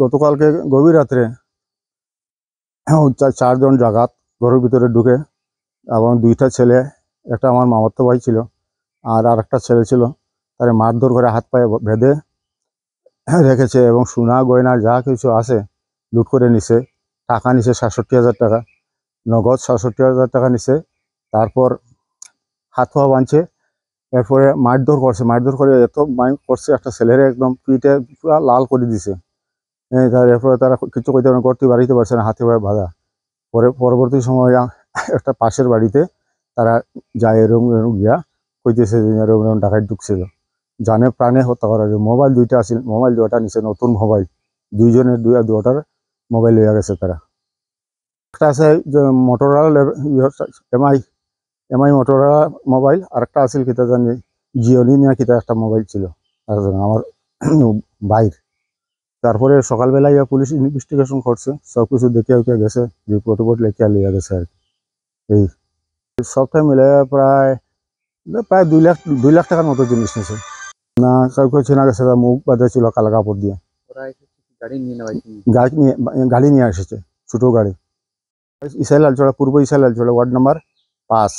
গতকালকে গভীর রাত্রে চারজন ডাকাত ঘরের ভিতরে ঢুকে এবং দুইটা ছেলে, একটা আমার মামাতো ভাই ছিল আর আরেকটা ছেলে ছিল, তারে মারধর করে হাত পায়ে বেঁধে রেখেছে এবং সোনা গয়না যা কিছু আছে লুট করে নিছে। টাকা নিছে ৬৭,০০০ টাকা, নগদ ৬৭,০০০ টাকা নিছে। তারপর হাত পা বাঁধছে, এরপরে মারধর করছে, মারধর করে এত মাইর করছে একটা ছেলেরে একদম পিঠে পুরো লাল করে দিছে। এরপরে তারা কিছু কইতে করতে বাড়িতে পারছে না, হাতে পায়ে বাঁধা। পরবর্তী সময় একটা পাশের বাড়িতে তারা যায়, এরম এরম গিয়া কইতেছে যে এরম এরম ডাকাত ঢুকছিল, জানে প্রাণে হত্যা করা যায়। মোবাইল দুইটা আছিল, মোবাইল দুটা নিছে, নতুন মোবাইল, দুইজনের দুটার মোবাইল লইয়া গেছে তারা। একটা আছে যে Motorola MI MI Motorola mobile, আর একটা আছিল কিতা জানি জিওনি নিয়ে কিতা একটা মোবাইল ছিল আমার বাইর। তারপরে সকালবেলা ইয়া পুলিশ ইনভেস্টিগেশন করছে, সব কিছু দেখে উঠে গেছে, রিপোর্ট লেখিয়া লইয়া গেছে আর কি। এই সবটাই মিলে প্রায় প্রায় 2 লাখ টাকার মতো জিনিস নিয়েছে। না, কাউকে চেনা গেছে, মুখ বাঁধা ছিল কালো কাপড় দিয়ে। গাড়ি নিয়ে এসেছে, ছোট গাড়ি। ইসাইল আলচড়া, পূর্ব ইসাইল আলচড়া, ওয়ার্ড নাম্বার 5।